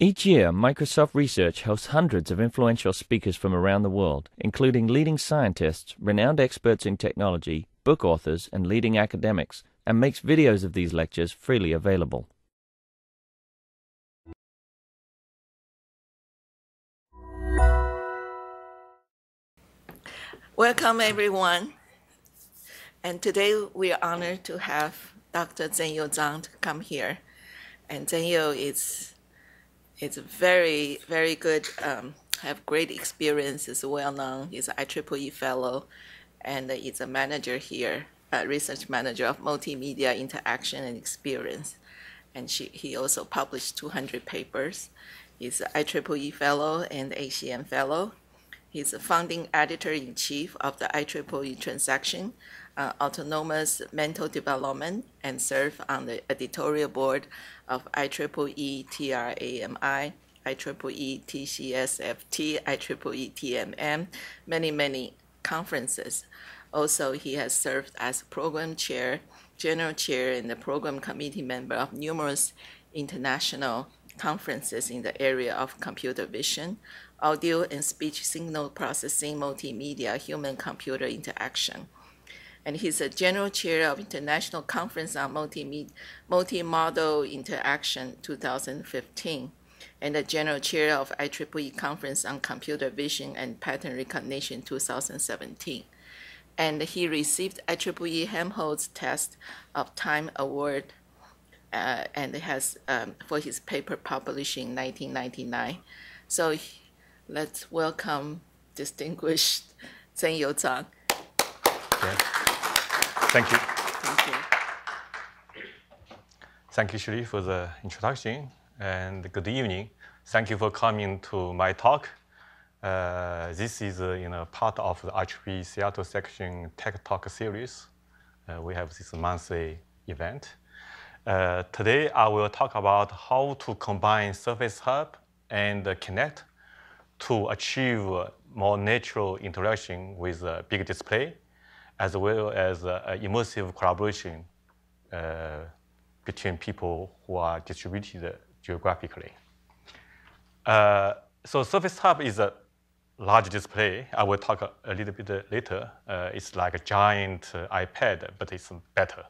Each year, Microsoft Research hosts hundreds of influential speakers from around the world, including leading scientists, renowned experts in technology, book authors, and leading academics, and makes videos of these lectures freely available. Welcome, everyone. And today we are honored to have Dr. Zhenyu Zhang to come here. And Zhenyu is very, very good, have great experience, is well known. He's an IEEE fellow, and he's a manager here, a research manager of multimedia interaction and experience. And he also published 200 papers. He's an IEEE fellow and ACM fellow. He's a founding editor-in-chief of the IEEE Transaction, Autonomous Mental Development, and served on the editorial board of IEEE TRAMI, IEEE TCSFT, IEEE TMM, many conferences. Also, he has served as program chair, general chair, and the program committee member of numerous international conferences in the area of computer vision, audio and speech signal processing, multimedia, human-computer interaction. And he's a general chair of International Conference on Multimodal Interaction 2015, and the general chair of IEEE Conference on Computer Vision and Pattern Recognition 2017. And he received IEEE Helmholtz Test of Time Award and has for his paper published in 1999. So let's welcome distinguished Zhenyu Zhang. Yeah. Thank you. Thank you. Thank you, Shirley, for the introduction, and good evening. Thank you for coming to my talk. This is part of the IEEE Seattle section Tech Talk series. We have this monthly event. Today, I will talk about how to combine Surface Hub and Kinect to achieve more natural interaction with a big display, as well as immersive collaboration between people who are distributed geographically. So Surface Hub is a large display. I will talk a little bit later. It's like a giant iPad, but it's better.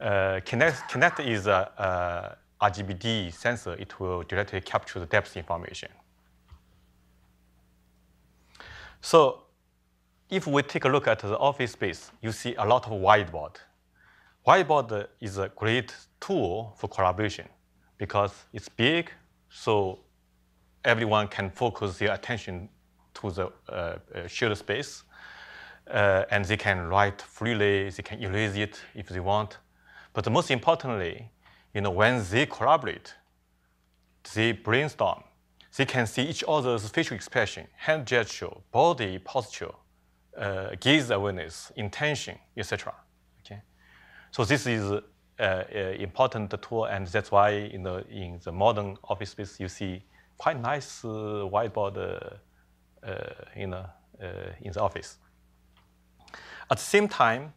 Kinect is a RGBD sensor. It will directly capture the depth information. So if we take a look at the office space, you see a lot of whiteboard. Whiteboard is a great tool for collaboration because it's big, so everyone can focus their attention to the shared space, and they can write freely, they can erase it if they want. But most importantly, when they collaborate, they brainstorm, they can see each other's facial expression, hand gesture, body posture, gaze awareness, intention, etc. Okay? So this is an important tool, and that's why in the modern office space you see quite nice whiteboard in the office. At the same time,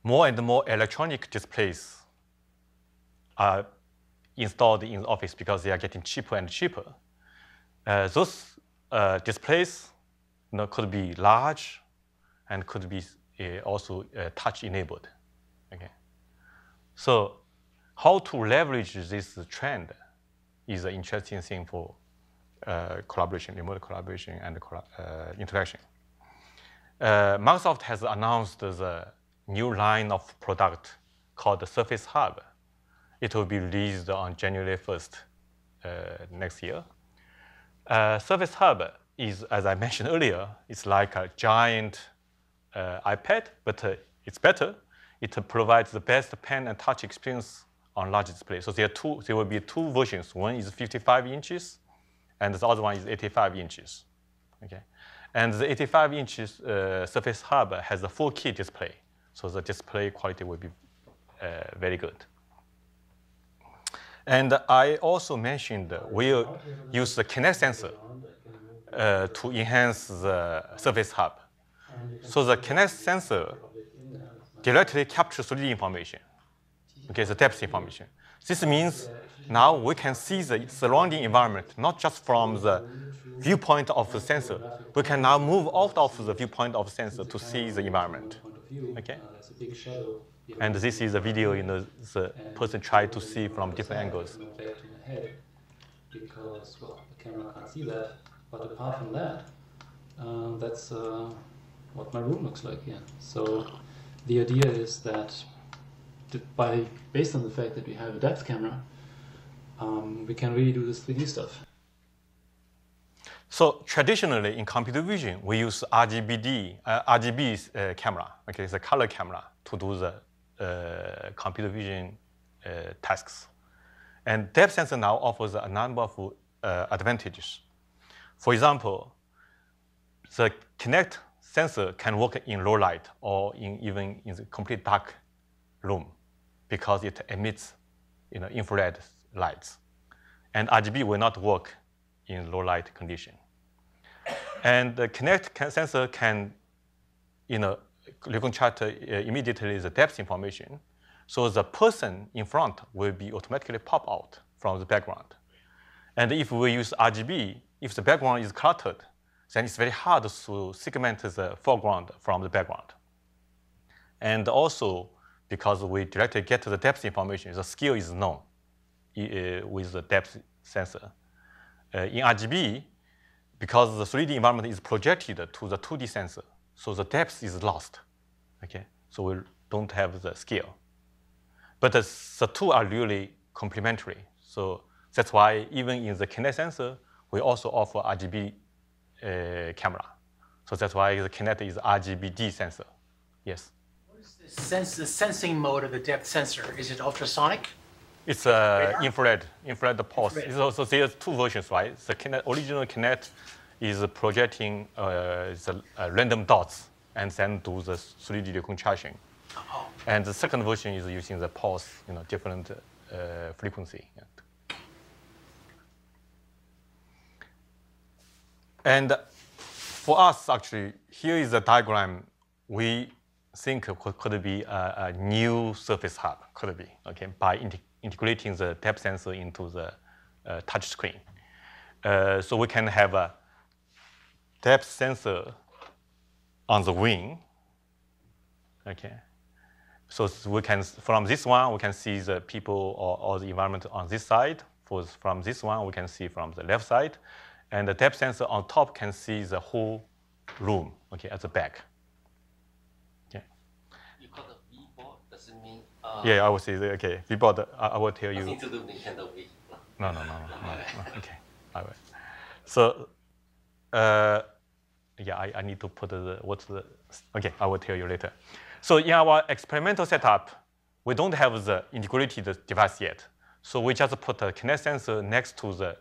more and more electronic displays are installed in the office because they are getting cheaper and cheaper. Those displays could be large and could be also touch-enabled. Okay. So how to leverage this trend is an interesting thing for collaboration, remote collaboration, and interaction. Microsoft has announced the new line of product called the Surface Hub. It will be released on January 1st next year. Surface Hub is, as I mentioned earlier, it's like a giant iPad, but it's better. It provides the best pen and touch experience on large display. So there will be two versions. One is 55 inches, and the other one is 85 inches. Okay, and the 85 inches Surface Hub has a 4K display, so the display quality will be very good. And I also mentioned we'll use the Kinect sensor to enhance the Surface Hub. So the Kinect sensor directly captures 3D information, okay, the depth information. This means now we can see the surrounding environment, not just from the viewpoint of the sensor. We can now move out of the viewpoint of the sensor to see the environment. Okay? And this is a video the person tried to see from different angles. Back to my head because, well, the camera can't see that. But apart from that, that's what my room looks like here. So the idea is that based on the fact that we have a depth camera, we can really do this 3D stuff. So traditionally in computer vision, we use RGB camera, okay, it's a color camera to do the computer vision tasks. And depth sensor now offers a number of advantages. For example, the Kinect sensor can work in low light or even in the complete dark room because it emits infrared lights. And RGB will not work in low light condition. And the Kinect sensor can reconstruct immediately the depth information. So the person in front will be automatically pop out from the background. And if we use RGB, if the background is cluttered, then it's very hard to segment the foreground from the background. And also, because we directly get to the depth information, the scale is known with the depth sensor. In RGB, because the 3D environment is projected to the 2D sensor, so the depth is lost. Okay, so we don't have the scale. But the two are really complementary. So that's why even in the Kinect sensor, we also offer RGB camera. So that's why the Kinect is RGBD sensor. Yes? What is the sensing mode of the depth sensor? Is it ultrasonic? It's infrared pulse. It's also, there's two versions, right? The original Kinect is projecting the random dots and then do the 3D reconstruction. Oh. And the second version is using the pulse, different frequency. And for us, actually, here is a diagram we think could be a new surface hub, could be, okay, by integrating the depth sensor into the touch screen. So we can have a depth sensor on the wing, okay. So we can, from this one, we can see the people or the environment on this side. From this one, we can see from the left side. And the depth sensor on top can see the whole room, okay, at the back. Okay. You call it ViiBoard, does it mean? Yeah, I will say, okay, ViiBoard, I will tell you. Nothing to do with Nintendo Wii. No, okay, I will. So, yeah, I need to put okay, I will tell you later. So in our experimental setup, we don't have the integrated device yet. So we just put a Kinect sensor next to the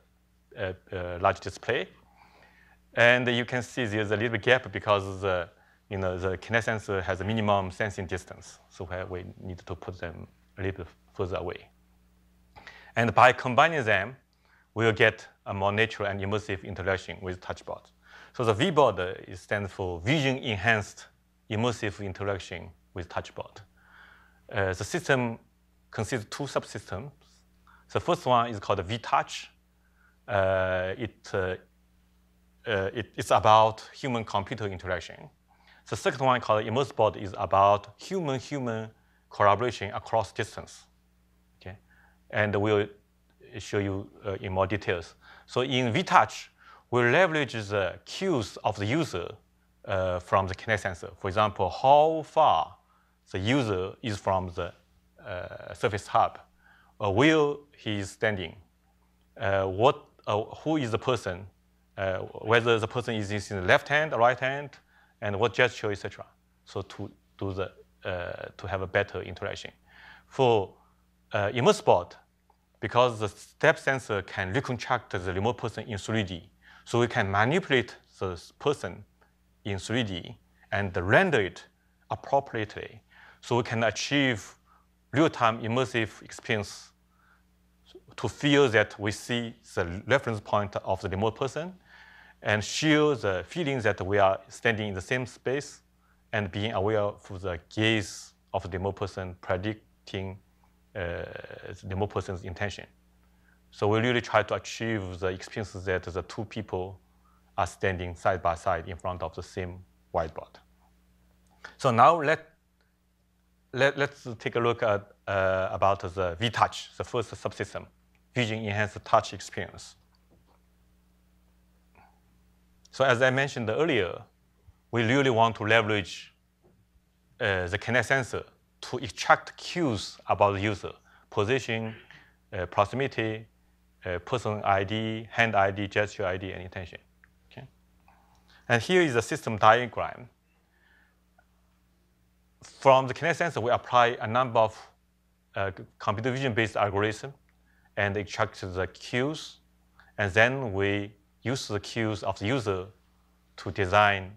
large display. And you can see there's a little gap because the Kinect sensor has a minimum sensing distance. So we need to put them a little bit further away. And by combining them, we'll get a more natural and immersive interaction with TouchBoard. So the ViiBoard stands for Vision Enhanced Immersive Interaction with TouchBoard. The system consists of two subsystems. The first one is called VTouch. It's about human-computer interaction. The second one called ImmerseBoard is about human-human collaboration across distance. Okay, and we'll show you in more details. So in VTouch, we leverage the cues of the user from the Kinect sensor. For example, how far the user is from the surface hub, where he is standing, who is the person, whether the person is using the left hand or right hand, and what gesture, etc. So to do to have a better interaction. For ImmerseBoard, because the depth sensor can reconstruct the remote person in 3D, so we can manipulate the person in 3D and render it appropriately, so we can achieve real-time immersive experience to feel that we see the reference point of the remote person and share the feeling that we are standing in the same space and being aware of the gaze of the remote person predicting the remote person's intention. So we really try to achieve the experience that the two people are standing side by side in front of the same whiteboard. So now let's take a look at about the VTouch, the first subsystem, Vision Enhanced Touch Experience. So as I mentioned earlier, we really want to leverage the Kinect sensor to extract cues about the user, position, proximity, person ID, hand ID, gesture ID, and intention. Okay? And here is the system diagram. From the Kinect sensor, we apply a number of computer vision-based algorithms and extract the cues, and then we use the cues of the user to design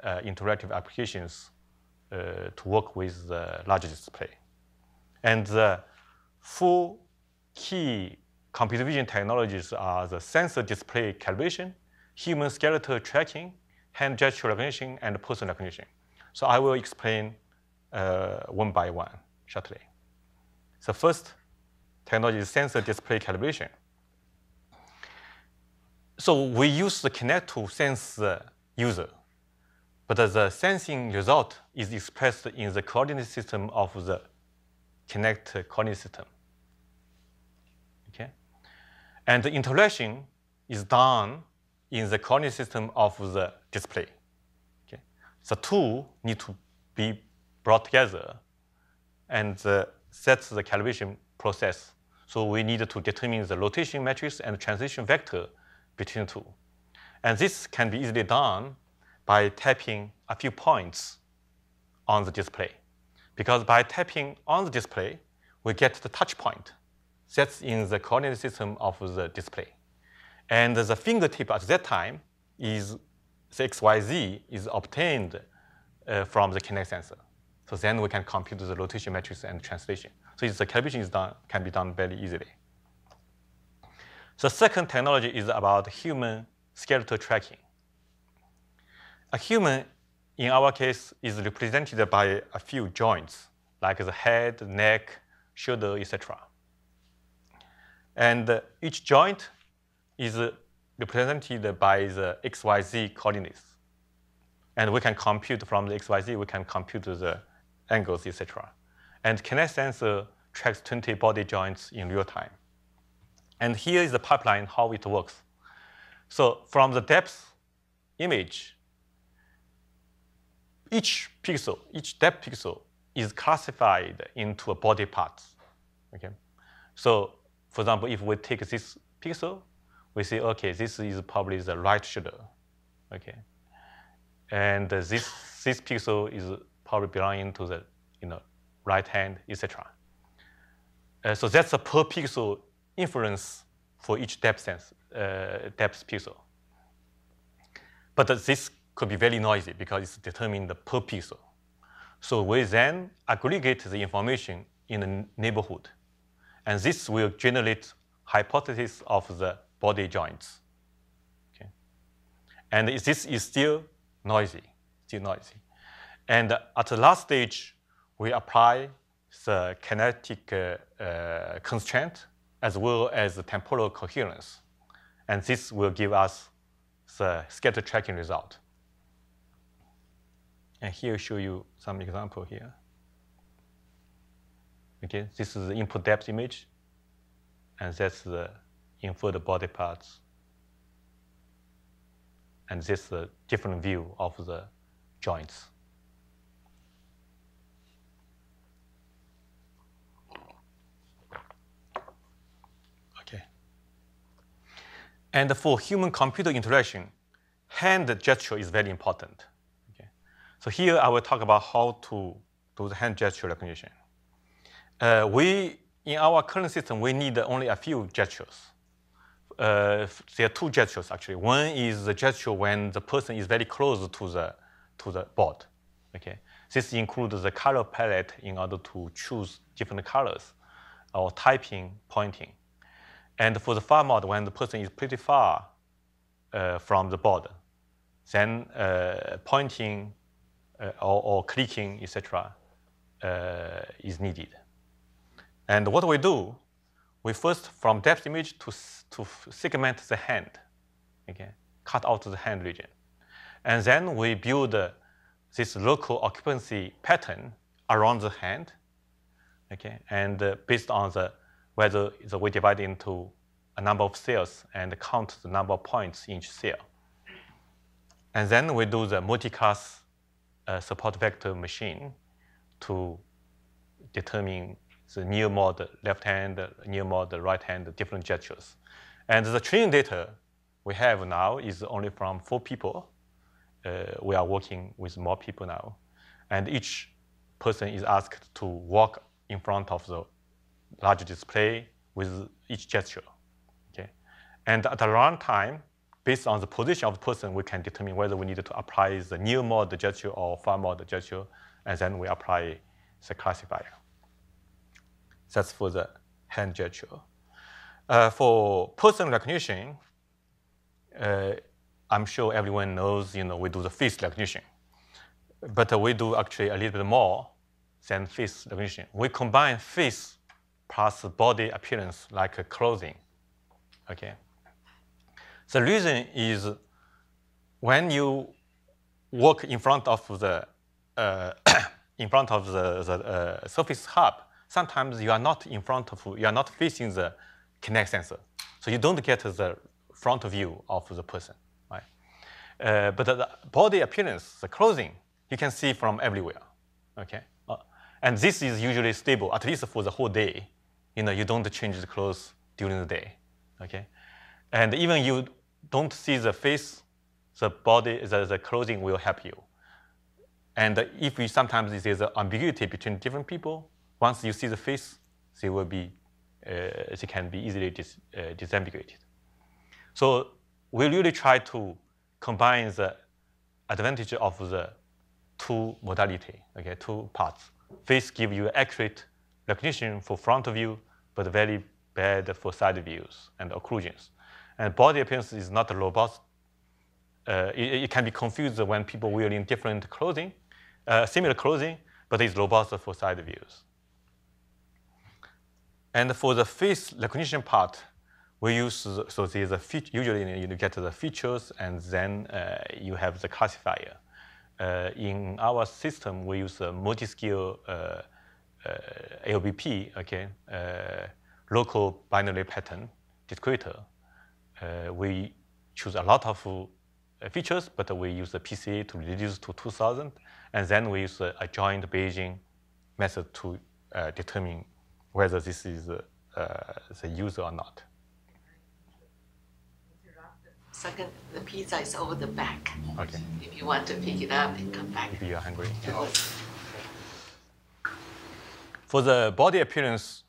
interactive applications to work with the large display. And the four key computer vision technologies are the sensor display calibration, human skeletal tracking, hand gesture recognition, and person recognition. So I will explain one by one shortly. The first technology is sensor display calibration. So we use the Kinect to sense the user, but the sensing result is expressed in the coordinate system of the Kinect coordinate system. Okay? And the interaction is done in the coordinate system of the display. Okay? The two need to be brought together and sets the calibration process. So we need to determine the rotation matrix and transition vector between the two. And this can be easily done by tapping a few points on the display. Because by tapping on the display, we get the touch point that's in the coordinate system of the display. And the fingertip at that time is the XYZ is obtained from the Kinect sensor. So then we can compute the rotation matrix and translation. So the calibration is can be done very easily. The second technology is about human skeletal tracking. A human, in our case, is represented by a few joints, like the head, neck, shoulder, etc. And each joint is represented by the XYZ coordinates. And we can compute from the XYZ, we can compute the angles, etc. And Kinect sensor tracks 20 body joints in real time. And here is the pipeline, how it works. So from the depth image, each depth pixel is classified into a body parts. Okay? So for example, if we take this pixel, we say, okay, this is probably the right shoulder. Okay? And this pixel is probably belonging to the right hand, etc. So that's a per pixel inference for each depth pixel. But this could be very noisy because it's determined per pixel. So we then aggregate the information in the neighborhood. And this will generate hypothesis of the body joints. Okay? And this is still noisy. And at the last stage, we apply the kinetic constraint as well as the temporal coherence. And this will give us the scatter tracking result. And here I show you some example here. Okay, this is the input depth image, and that's the inferred body parts. And this is a different view of the joints. Okay. And for human-computer interaction, hand gesture is very important. Okay. So here I will talk about how to do the hand gesture recognition. In our current system, we need only a few gestures. There are two gestures, actually. One is the gesture when the person is very close to the board. Okay? This includes the color palette in order to choose different colors, or typing, pointing. And for the far mode, when the person is pretty far from the board, then pointing or clicking, etc., is needed. And what we do, we first, from depth image, to segment the hand, okay? Cut out the hand region. And then we build this local occupancy pattern around the hand, okay? And based on whether we divide into a number of cells and count the number of points in each cell. And then we do the multiclass support vector machine to determine the near mode left hand, near mode right hand, different gestures. And the training data we have now is only from 4 people. We are working with more people now. And each person is asked to walk in front of the large display with each gesture, okay? And at the runtime, based on the position of the person, we can determine whether we need to apply the near mode gesture or far mode gesture, and then we apply the classifier. That's for the hand gesture. For person recognition, I'm sure everyone knows, we do the face recognition. But we do actually a little bit more than face recognition. We combine face plus body appearance like clothing, okay? The reason is when you walk in front of the surface hub, sometimes you are not facing the Kinect sensor, so you don't get the front view of the person, right? But the body appearance, the clothing, you can see from everywhere, okay? And this is usually stable, at least for the whole day. You don't change the clothes during the day, okay? And even you don't see the face, the body, the clothing will help you. And if sometimes there's an ambiguity between different people, once you see the face, they can be easily disambiguated. So we really try to combine the advantage of the 2 modality, okay, 2 parts. Face gives you accurate recognition for front view, but very bad for side views and occlusions. And body appearance is not robust. It can be confused when people wearing different clothing, similar clothing, but it's robust for side views. And for the face recognition part, we use, so there's a feature, usually you get the features, and then you have the classifier. In our system, we use a multi-scale LBP, okay, local binary pattern descriptor. We choose a lot of features, but we use the PCA to reduce to 2,000, and then we use a joint Bayesian method to determine whether this is the user or not. Second, the pizza is over the back. Okay. If you want to pick it up and come back. If you are hungry. Yeah. For the body appearance,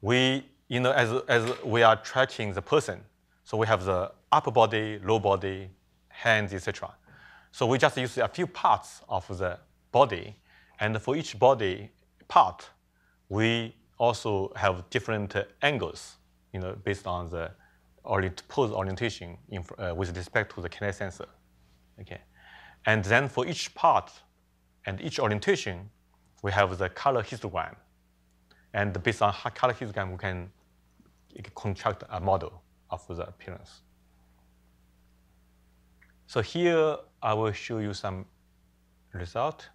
we, as we are tracking the person, so we have the upper body, lower body, hands, etc. So we just use a few parts of the body, and for each body part, we also have different angles, based on the pose orientation with respect to the Kinect sensor, okay? And then for each part and each orientation, we have the color histogram. And based on color histogram, we can construct a model of the appearance. So here, I will show you some result.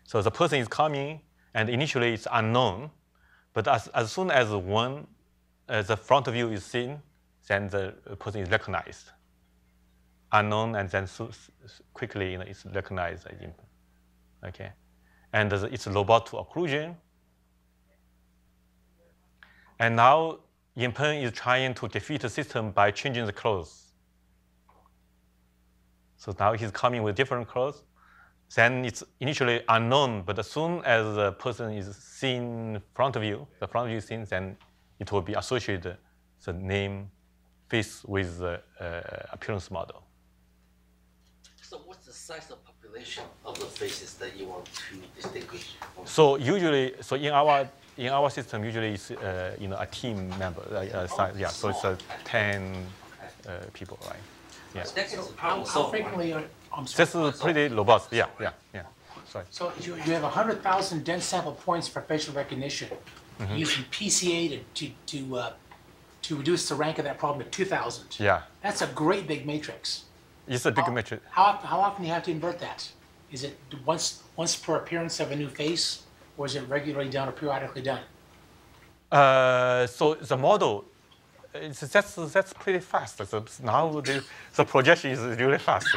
So the person is coming, and initially it's unknown. But as soon as the front view is seen, then the person is recognized. Unknown, and then quickly it's recognized as imp. Okay, and it's robust to occlusion. And now Yinpeng is trying to defeat the system by changing the clothes. So now he's coming with different clothes. Then it's initially unknown, but as soon as the person is seen front view, the front view is seen, then it will be associated the name face with the appearance model. So what's the size of population of the faces that you want to distinguish? So usually, in our system, usually it's a team member size. Yeah, so it's 10 people, right? Yeah. How frequently are, I'm sorry. This is pretty robust. Yeah. sorry. So you have 100,000 dense sample points for facial recognition, using PCA to reduce the rank of that problem to 2,000. Yeah. That's a great big matrix. It's a big matrix. How often do you have to invert that? Is it once per appearance of a new face, or is it regularly done or periodically done? So the model, that's pretty fast. So now the projection is really fast.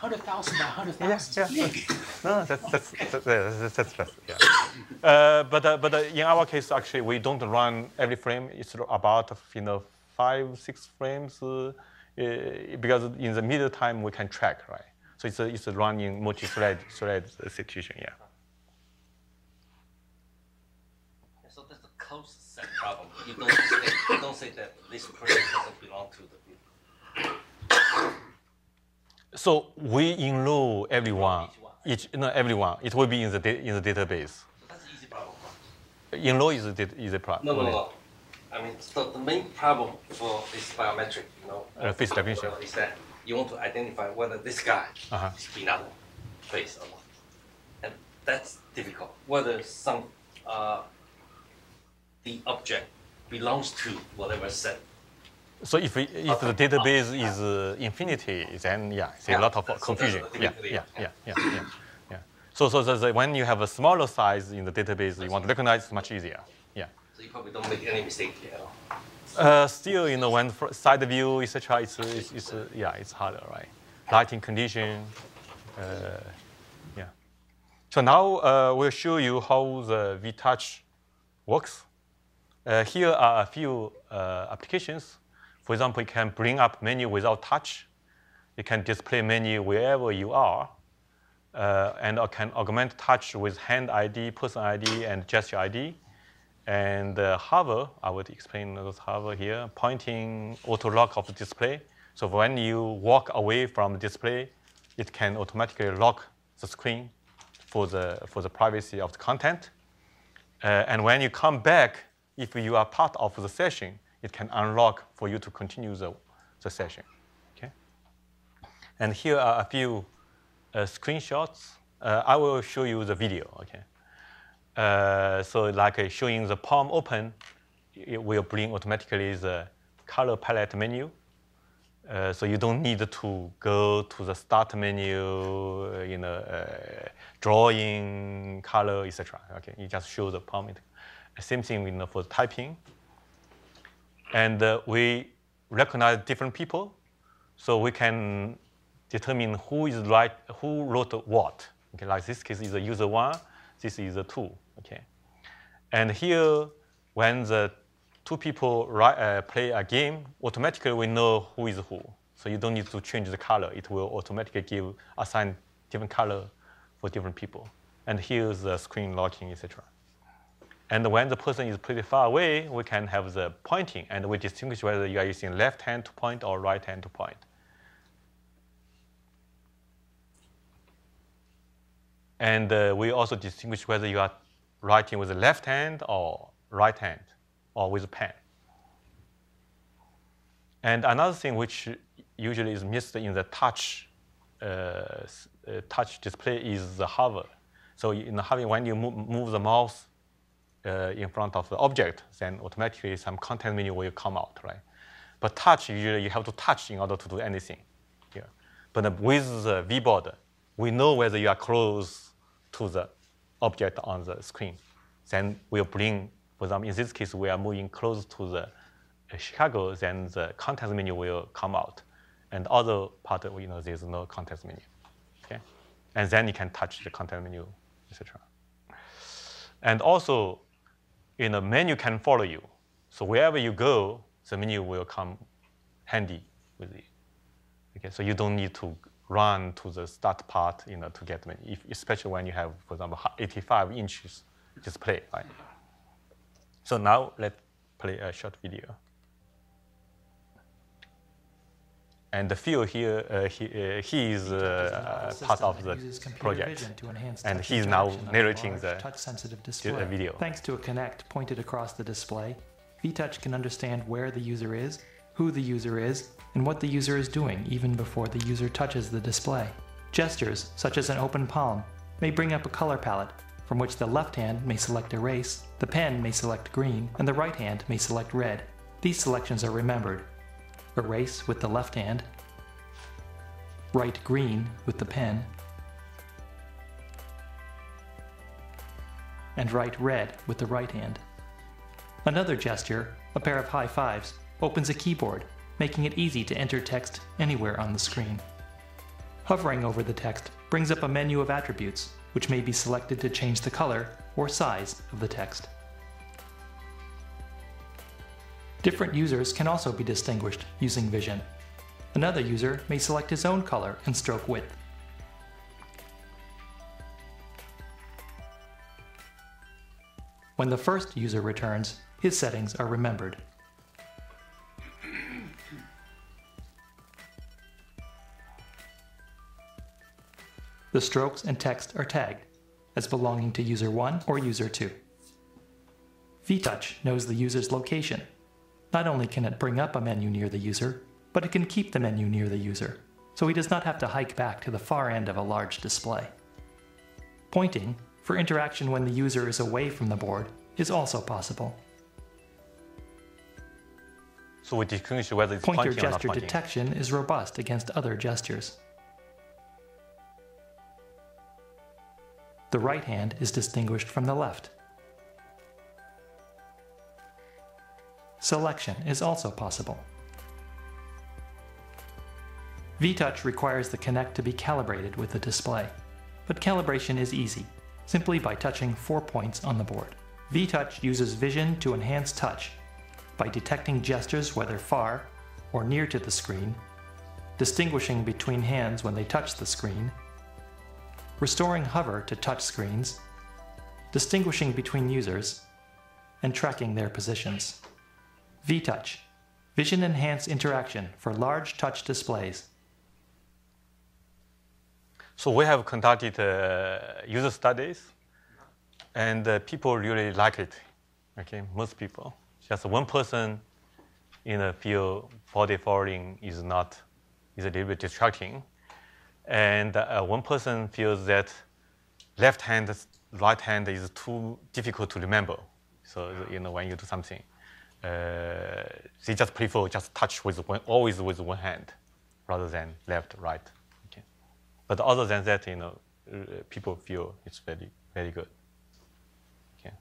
100,000 by 100,000. Yeah. No, that's fast. Yeah. But in our case, actually, we don't run every frame. It's about 5-6 frames because in the middle time we can track, right? So it's a running multi-thread situation. Yeah. So that's a close set problem. You don't say that this person doesn't belong to the group. So we enroll everyone. Everyone. It will be in the database. So that's an easy problem. Enroll is a problem. No. I mean, so the main problem for this biometric, face recognition, is that you want to identify whether this guy is belong face or not, and that's difficult. Whether the object belongs to whatever set. So if the database is infinity, then it's a lot of confusion. Yeah. So when you have a smaller size in the database, you want to recognize it's much easier. Yeah. So you probably don't make any mistake here. Still, when side view, etc., it's harder, right? Lighting condition, So now we'll show you how the VTouch works. Here are a few applications. For example, you can bring up menu without touch. You can display menu wherever you are. And can augment touch with hand ID, person ID, and gesture ID. And hover, I would explain those hover here, pointing auto lock of the display. So when you walk away from the display, it can automatically lock the screen for the privacy of the content. And when you come back, if you are part of the session, it can unlock for you to continue the session. Okay. And here are a few screenshots. I will show you the video. Okay. So like showing the palm open, it will bring automatically the color palette menu. So you don't need to go to the start menu, drawing, color, etc. Okay, you just show the palm. Same thing for typing. And we recognize different people, so we can determine who wrote what. Okay, like this case is a user 1, this is a 2. Okay, and here when the two people play a game, automatically we know who is who. So you don't need to change the color. It will automatically assign different color for different people. And here's the screen locking, etc. And when the person is pretty far away, we can have the pointing, and we distinguish whether you are using left hand to point or right hand to point. And we also distinguish whether you are writing with the left hand or right hand, or with a pen. And another thing which usually is missed in the touch display is the hover. So in the hover, when you move the mouse in front of the object, then automatically some content menu will come out, right? But touch, usually you have to touch in order to do anything here. But with the ViiBoard, we know whether you are close to the object on the screen. Then we'll bring, for example, in this case, we are moving close to the Chicago, then the context menu will come out. And other part, there's no context menu. Okay? And then you can touch the content menu, etc. And also, menu can follow you. So wherever you go, the menu will come handy with you. Okay, so you don't need to run to the start part, to get menu, especially when you have, for example, 85 inches display, right? So now let's play a short video. And the Phil here, he is part of the project, and he's now narrating the video. Thanks to a Kinect pointed across the display, VTouch can understand where the user is, who the user is, and what the user is doing even before the user touches the display. Gestures, such as an open palm, may bring up a color palette from which the left hand may select erase, the pen may select green, and the right hand may select red. These selections are remembered. Erase with the left hand, write green with the pen, and write red with the right hand. Another gesture, a pair of high fives, opens a keyboard, making it easy to enter text anywhere on the screen. Hovering over the text brings up a menu of attributes, which may be selected to change the color or size of the text. Different users can also be distinguished using vision. Another user may select his own color and stroke width. When the first user returns, his settings are remembered. The strokes and text are tagged as belonging to user 1 or user 2. VTouch knows the user's location. Not only can it bring up a menu near the user, but it can keep the menu near the user, so he does not have to hike back to the far end of a large display. Pointing, for interaction when the user is away from the board, is also possible. So we distinguish whether it's Pointer pointing or not gesture pointing. detection is robust against other gestures. The right hand is distinguished from the left. Selection is also possible. VTouch requires the Kinect to be calibrated with the display, but calibration is easy, simply by touching 4 points on the board. VTouch uses vision to enhance touch by detecting gestures whether far or near to the screen, distinguishing between hands when they touch the screen, restoring hover to touch screens, distinguishing between users, and tracking their positions. VTouch, Vision Enhanced Interaction for large touch displays. So we have conducted user studies, and people really like it. Okay, most people. Just one person in the field, body folding is a little bit distracting, and one person feels that left hand, right hand is too difficult to remember. So when you do something, they just prefer just touch with always with one hand, rather than left, right. Okay. But other than that, people feel it's very, very good. Okay.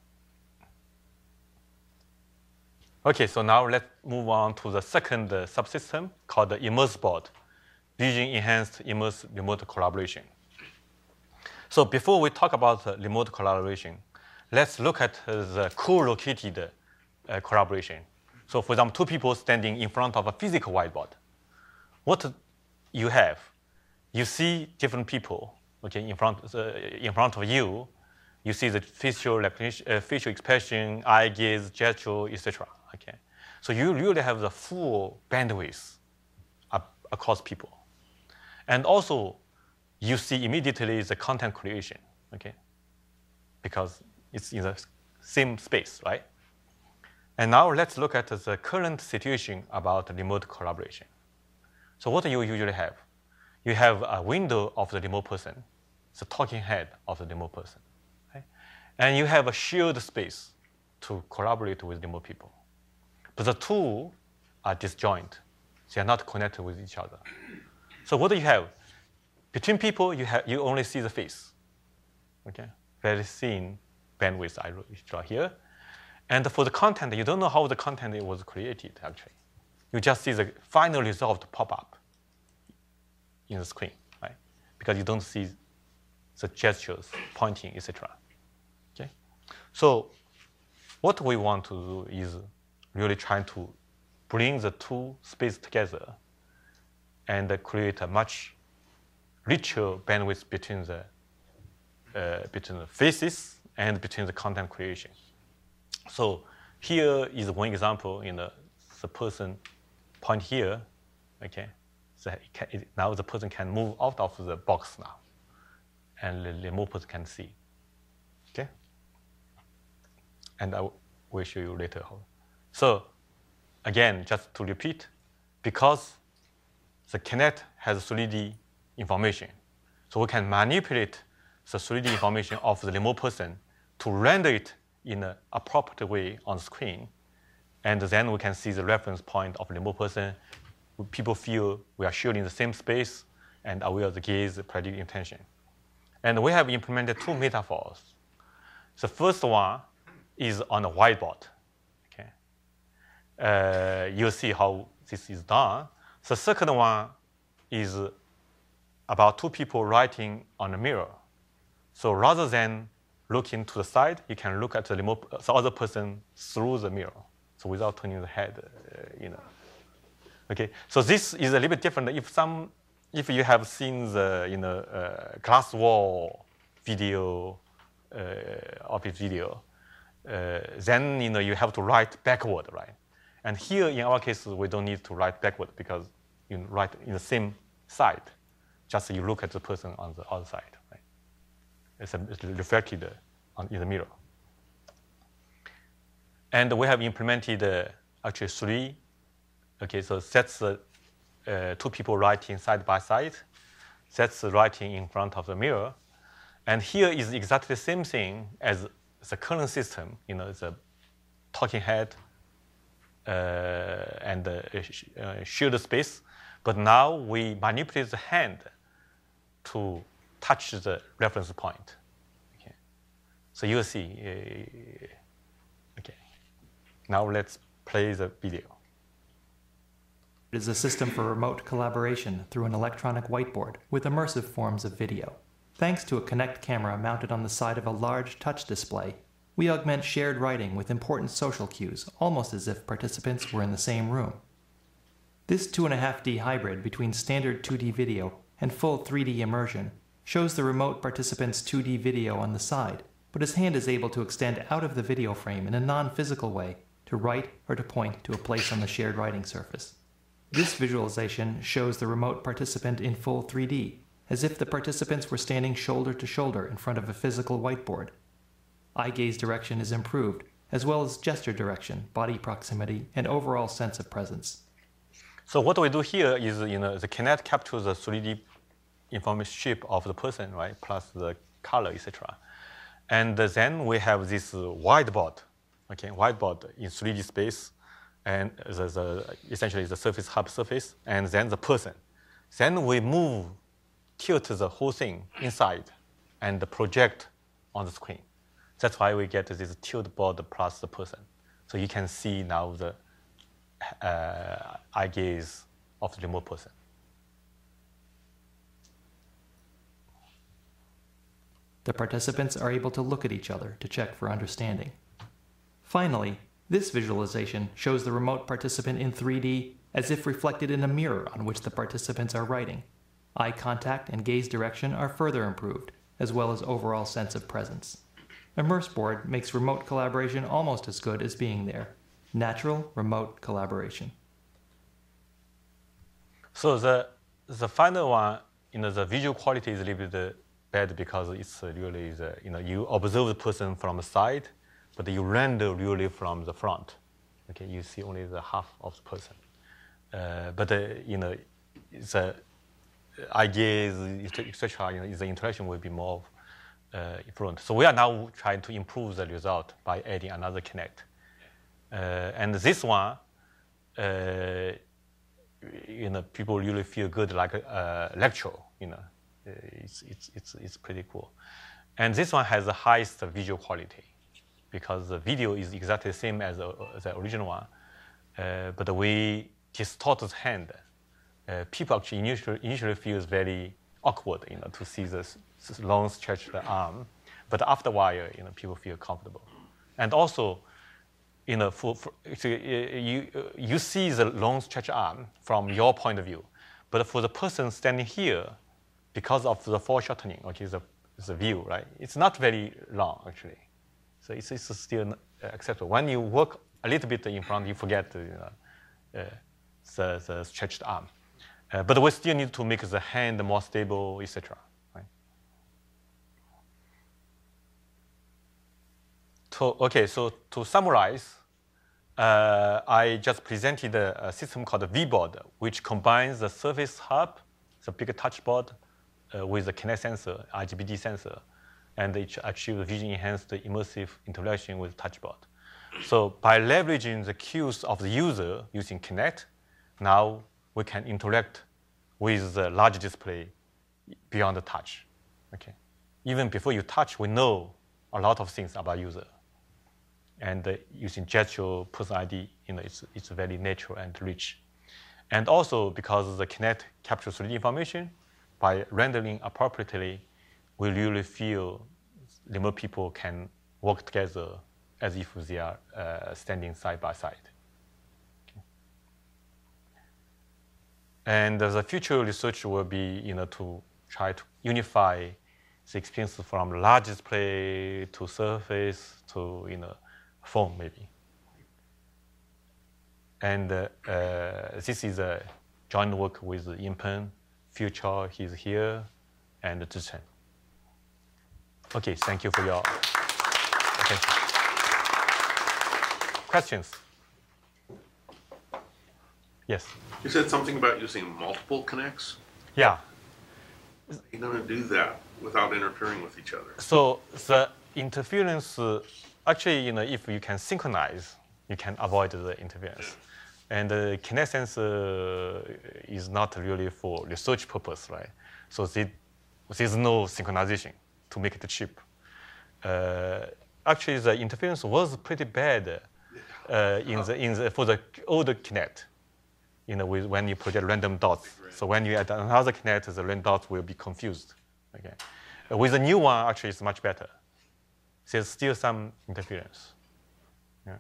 Okay, so now let's move on to the second subsystem called the ImmerseBoard, Vision Enhanced Remote Collaboration. So before we talk about remote collaboration, let's look at the co-located collaboration. So for example, two people standing in front of a physical whiteboard. What you have, you see different people, okay, in front of you. You see the facial expression, eye gaze, gesture, etc. Okay, so you really have the full bandwidth across people, and also you see immediately the content creation, okay, because it's in the same space, right? And now let's look at the current situation about remote collaboration. So what do you usually have? You have a window of the remote person, the talking head of the remote person, right? And you have a shared space to collaborate with remote people. But the two are disjoint. They are not connected with each other. So what do you have? Between people, you only see the face, okay? Very thin bandwidth I draw here. And for the content, you don't know how the content was created, actually. You just see the final result pop up in the screen, right? Because you don't see the gestures, pointing, etc. Okay? So what we want to do is really trying to bring the two spaces together and create a much richer bandwidth between the faces and between the content creation. So here is one example. The person point here, okay. So now the person can move out of the box now, and the remote person can see. Okay. And I will show you later how. So again, just to repeat, because the Kinect has 3D information, so we can manipulate the 3D information of the remote person to render it in an appropriate way on the screen. And then we can see the reference point of the remote person. People feel we are sharing the same space and aware of the gaze, predictive intention. And we have implemented two metaphors. The first one is on the whiteboard. Okay? You'll see how this is done. The second one is about two people writing on a mirror. So rather than looking to the side, you can look at the other person through the mirror, so without turning the head, Okay, so this is a little bit different. If you have seen the glass wall video, office video, then you have to write backward, right? And here in our case, we don't need to write backward because you write in the same side. Just you look at the person on the other side, right? It's reflected in the mirror. And we have implemented actually three. Okay, so that's two people writing side by side. That's writing in front of the mirror. And here is exactly the same thing as the current system, the talking head and shared space. But now we manipulate the hand to touch the reference point. Okay. So you'll see. Okay. Now let's play the video. It is a system for remote collaboration through an electronic whiteboard with immersive forms of video. Thanks to a Kinect camera mounted on the side of a large touch display, we augment shared writing with important social cues, almost as if participants were in the same room. This 2.5D hybrid between standard 2D video and full 3D immersion shows the remote participant's 2D video on the side, but his hand is able to extend out of the video frame in a non-physical way to write or to point to a place on the shared writing surface. This visualization shows the remote participant in full 3D, as if the participants were standing shoulder to shoulder in front of a physical whiteboard. Eye gaze direction is improved, as well as gesture direction, body proximity, and overall sense of presence. So what we do here is, the Kinect captures the 3D information shape of the person, right, plus the color, etc. And then we have this whiteboard, okay, whiteboard in 3D space, and essentially the surface hub surface, and then the person. Then we tilt the whole thing inside and project on the screen. That's why we get this tilt board plus the person. So you can see now the eye gaze of the remote person. The participants are able to look at each other to check for understanding. Finally, this visualization shows the remote participant in 3D as if reflected in a mirror on which the participants are writing. Eye contact and gaze direction are further improved, as well as overall sense of presence. ImmerseBoard makes remote collaboration almost as good as being there. Natural remote collaboration. So the final one, the visual quality is a little bit bad because it's really you observe the person from the side, but you render really from the front. Okay, you see only the half of the person. But the eye gaze, etc. The interaction will be more front. So we are now trying to improve the result by adding another Kinect. And this one, people really feel good like a lecture. It's pretty cool. And this one has the highest visual quality because the video is exactly the same as the original one, but we distort the hand. People actually initially feel very awkward, to see this long stretched arm, but after a while, people feel comfortable. And also, you see the long stretched arm from your point of view, but for the person standing here, because of the foreshortening, which is the view, right? It's not very long actually, so it's still acceptable. When you work a little bit in front, you forget the stretched arm. But we still need to make the hand more stable, etc. Right? So to summarize, I just presented a system called the ViiBoard, which combines the surface hub, the big touch board, with the Kinect sensor, RGBD sensor, and it achieves vision-enhanced immersive interaction with touchboard. So by leveraging the cues of the user using Kinect, now we can interact with the large display beyond the touch. Okay. Even before you touch, we know a lot of things about user. And using gesture, person ID, it's very natural and rich. And also because the Kinect captures 3D information, by rendering appropriately, we really feel remote people can work together as if they are standing side by side. Okay. And the future research will be to try to unify the experience from large display to surface to phone maybe. And this is a joint work with Impen, VTouch, he's here, and Zhichen. Okay, thank you for your attention. Questions? Yes. You said something about using multiple Kinects. Yeah. You're going to do that without interfering with each other. So the interference, actually, if you can synchronize, you can avoid the interference. And the Kinect sensor is not really for research purpose, right? So there's no synchronization to make it cheap. Actually, the interference was pretty bad for the older Kinect. When you project random dots. So when you add another Kinect, the random dots will be confused. Okay. With the new one, actually, it's much better. There's still some interference. Yeah.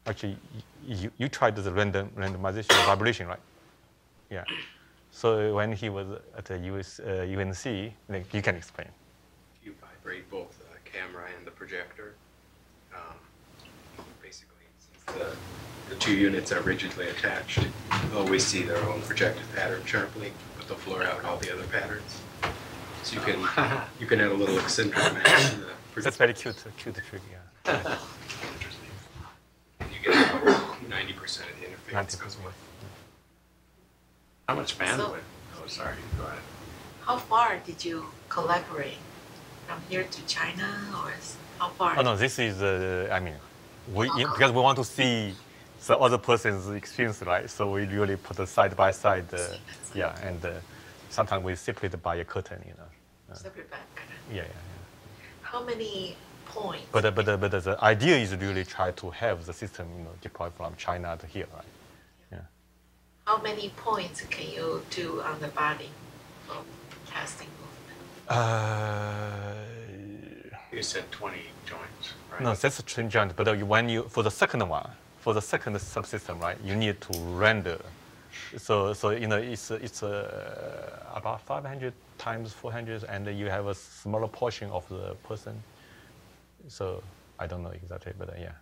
Actually, you tried the randomization vibration, right? Yeah. So when he was at the UNC, you can explain. You vibrate both the camera and the projector. Basically, since the two units are rigidly attached, they'll always see their own projected pattern sharply, but they'll blur out all the other patterns. So you can add a little eccentric match to the That's very cute trick, yeah. Interesting. You get about 90% of the interference goes away. How much bandwidth? Oh, sorry, go ahead. How far did you collaborate? From here to China, or how far? Oh no, this is because we want to see the other person's experience, right? So we really put it side by side, yeah, and sometimes we separate by a curtain, Separate by a curtain. Yeah. How many points? But the idea is really try to have the system, deployed from China to here, right? Yeah. How many points can you do on the body for casting movement? You said 20 joints, right? No, that's a twin joint. But for the second one, for the second subsystem, right, you need to render. So it's about 500 times 400, and you have a smaller portion of the person. So I don't know exactly, but yeah.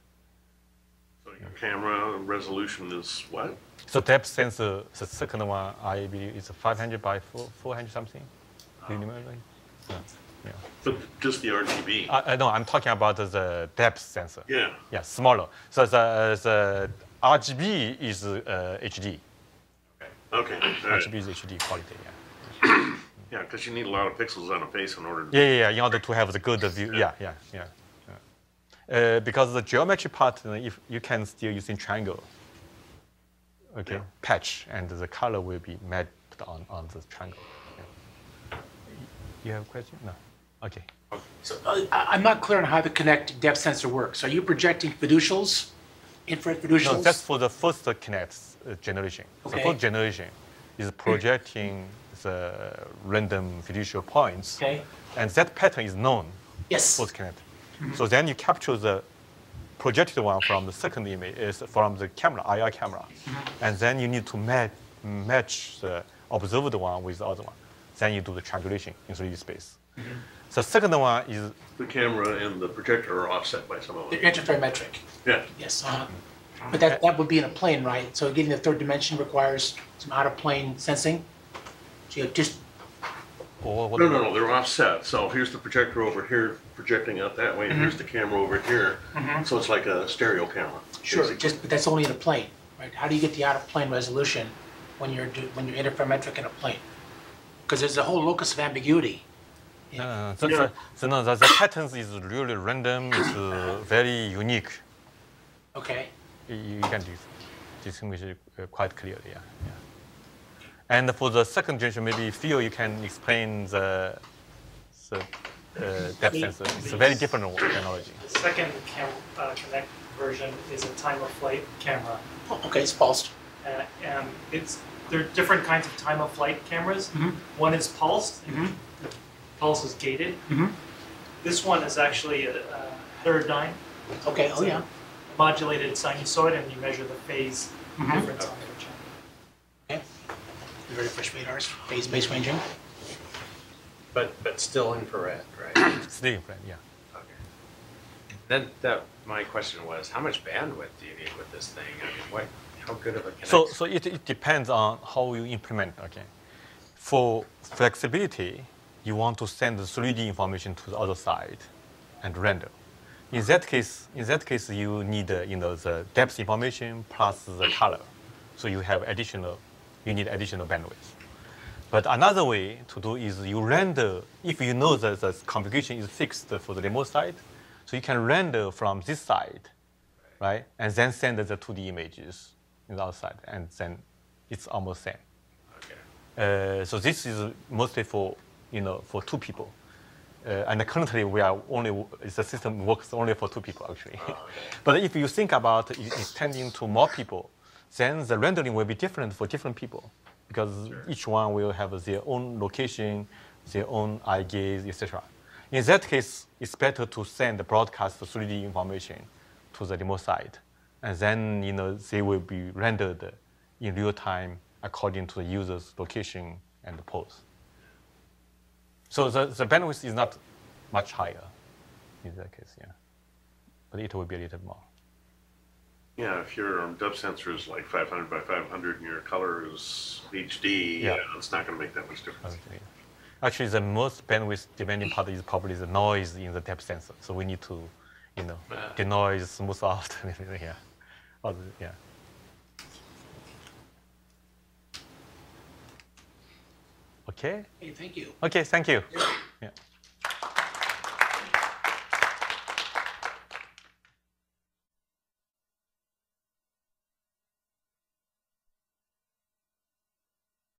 So your camera resolution is what? So depth sensor, the second one, I believe is 500 by 400 something. Do you remember? Yeah. But just the RGB. No, I'm talking about the depth sensor. Yeah. Yeah, smaller. So the RGB is HD. Okay. RGB is HD quality, yeah. Yeah, because you need a lot of pixels on a face in order to... Yeah, in order to have the good view. Yeah. Because the geometry part, if you can still use in triangle. Okay, yeah. Patch, and the color will be mapped on the triangle. Yeah. You have a question? No. Okay. So I'm not clear on how the Kinect depth sensor works. Are you projecting fiducials, infrared fiducials? No, that's for the first Kinect generation. Okay. The first generation is projecting the random fiducial points. Okay. And that pattern is known. Yes. For the Kinect. Mm-hmm. So then you capture the projected one from the second image, is from the camera, IR camera. Mm-hmm. And then you need to match the observed one with the other one. Then you do the triangulation in 3D space. Mm-hmm. The second one is... The camera and the projector are offset by some of them. They're interferometric. Yeah. Yes. But that would be in a plane, right? So getting the third dimension requires some out-of-plane sensing. So you just... No, they're offset. So here's the projector over here projecting out that way, and here's the camera over here. Mm-hmm. So it's like a stereo camera. Sure, but that's only in a plane, right? How do you get the out-of-plane resolution when you're interferometric in a plane? Because there's a whole locus of ambiguity So no, the patterns is really random. It's very unique. Okay. You can distinguish it quite clearly. Yeah. And for the second generation, maybe Phil, you can explain the depth sensor. It's a very different technology. The second Kinect version is a time-of-flight camera. Oh, okay, it's pulsed. And there are different kinds of time-of-flight cameras. One is pulsed. The pulse is gated. This one is actually a heterodyne. Okay, It's a modulated sinusoid, and you measure the phase difference on the channel. Okay. The very first radars, phase-based ranging. But still infrared, right? Still infrared, yeah. Okay. Then my question was, how much bandwidth do you need with this thing? I mean, how good of a connection? So it depends on how you implement. Okay. For flexibility, you want to send the 3D information to the other side and render. In that case, you need the depth information plus the color. So you need additional bandwidth. But another way to do is you render, if you know that the configuration is fixed for the remote side, so you can render from this side, right? And then send the 2D images in the outside, and then it's almost same. Okay. So this is mostly for two people. And currently the system works only for 2 people actually. Oh, okay. But if you think about extending to more people, then the rendering will be different for different people, because each one will have their own location, their own eye gaze, etc. In that case, it's better to send the broadcast 3D information to the remote side, and then they will be rendered in real time according to the user's location and pose. So the bandwidth is not much higher in that case, yeah. But it will be a little more. Yeah, if your depth sensor is like 500 by 500 and your color is HD, Yeah. It's not going to make that much difference. Okay. Actually, the most bandwidth demanding part is probably the noise in the depth sensor. So we need to, the noise smooth out. Yeah. Yeah. Okay. Hey, thank you. Okay, thank you.